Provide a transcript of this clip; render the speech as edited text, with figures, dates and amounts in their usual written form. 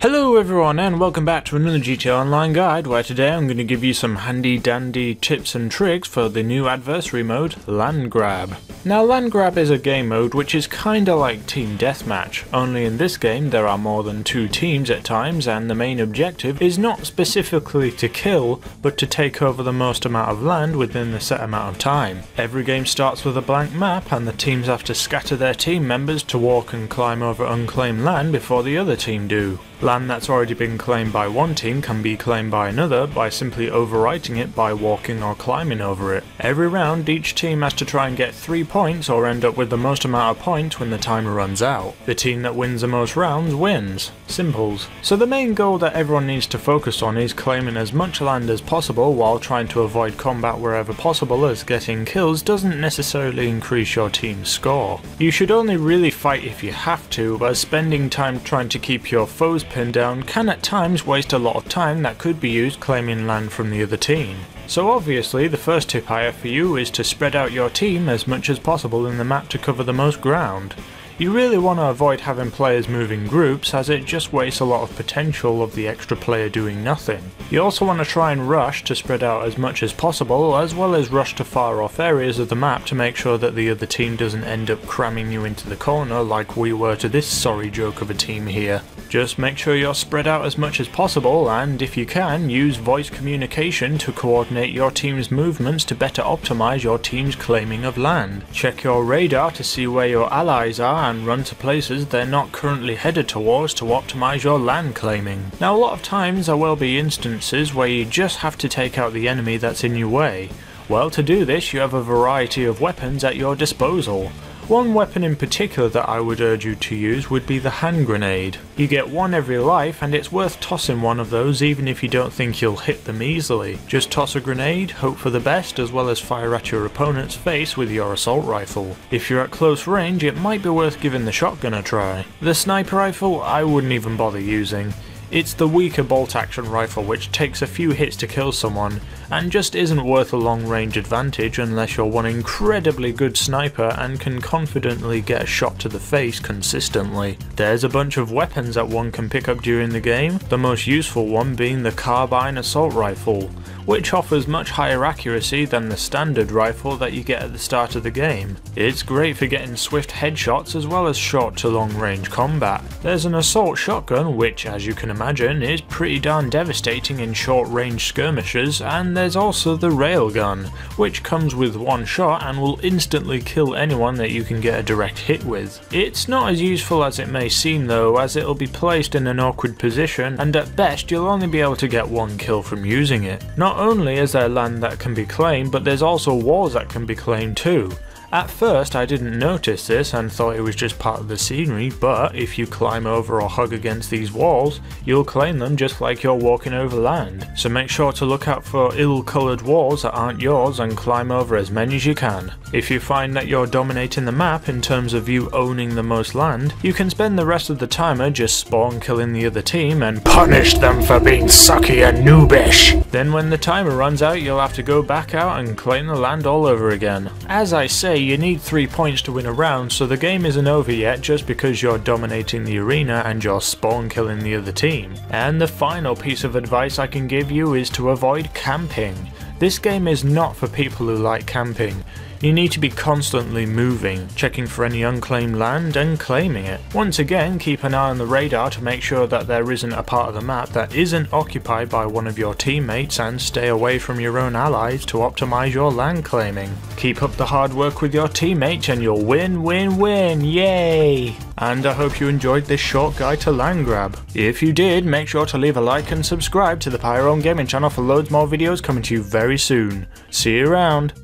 Hello everyone and welcome back to another GTA Online guide, where today I'm going to give you some handy dandy tips and tricks for the new adversary mode, Land Grab. Now Land Grab is a game mode which is kinda like Team Deathmatch, only in this game there are more than 2 teams at times and the main objective is not specifically to kill, but to take over the most amount of land within the set amount of time. Every game starts with a blank map and the teams have to scatter their team members to walk and climb over unclaimed land before the other team do. Land that's already been claimed by one team can be claimed by another by simply overwriting it by walking or climbing over it. Every round each team has to try and get 3 points or end up with the most amount of points when the timer runs out. The team that wins the most rounds wins. Simples. So the main goal that everyone needs to focus on is claiming as much land as possible while trying to avoid combat wherever possible, as getting kills doesn't necessarily increase your team's score. You should only really fight if you have to, as spending time trying to keep your foes pinned down can at times waste a lot of time that could be used claiming land from the other team. So obviously the first tip I have for you is to spread out your team as much as possible in the map to cover the most ground. You really want to avoid having players move in groups, as it just wastes a lot of potential of the extra player doing nothing. You also want to try and rush to spread out as much as possible, as well as rush to far off areas of the map to make sure that the other team doesn't end up cramming you into the corner like we were to this sorry joke of a team here. Just make sure you're spread out as much as possible, and if you can, use voice communication to coordinate your team's movements to better optimize your team's claiming of land. Check your radar to see where your allies are and run to places they're not currently headed towards to optimize your land claiming. Now a lot of times there will be instances where you just have to take out the enemy that's in your way. Well, to do this you have a variety of weapons at your disposal. One weapon in particular that I would urge you to use would be the hand grenade. You get one every life and it's worth tossing one of those even if you don't think you'll hit them easily. Just toss a grenade, hope for the best, as well as fire at your opponent's face with your assault rifle. If you're at close range, it might be worth giving the shotgun a try. The sniper rifle I wouldn't even bother using. It's the weaker bolt action rifle which takes a few hits to kill someone, and just isn't worth a long range advantage unless you're one incredibly good sniper and can confidently get a shot to the face consistently. There's a bunch of weapons that one can pick up during the game, the most useful one being the Carbine assault rifle, which offers much higher accuracy than the standard rifle that you get at the start of the game. It's great for getting swift headshots as well as short to long range combat. There's an assault shotgun which, as you can imagine, is pretty darn devastating in short range skirmishes, and there's also the railgun, which comes with one shot and will instantly kill anyone that you can get a direct hit with. It's not as useful as it may seem though, as it'll be placed in an awkward position and at best you'll only be able to get one kill from using it. Not only is there land that can be claimed, but there's also walls that can be claimed too. At first I didn't notice this and thought it was just part of the scenery, but if you climb over or hug against these walls, you'll claim them just like you're walking over land. So make sure to look out for ill-coloured walls that aren't yours and climb over as many as you can. If you find that you're dominating the map in terms of you owning the most land, you can spend the rest of the timer just spawn killing the other team and punish them for being sucky and noobish. Then when the timer runs out, you'll have to go back out and claim the land all over again. As I say, you need 3 points to win a round, so the game isn't over yet just because you're dominating the arena and you're spawn killing the other team. And the final piece of advice I can give you is to avoid camping. This game is not for people who like camping. You need to be constantly moving, checking for any unclaimed land and claiming it. Once again, keep an eye on the radar to make sure that there isn't a part of the map that isn't occupied by one of your teammates, and stay away from your own allies to optimize your land claiming. Keep up the hard work with your teammates and you'll win, win, win, yay! And I hope you enjoyed this short guide to Land Grab. If you did, make sure to leave a like and subscribe to the Pyrerealm Gaming channel for loads more videos coming to you very soon. See you around!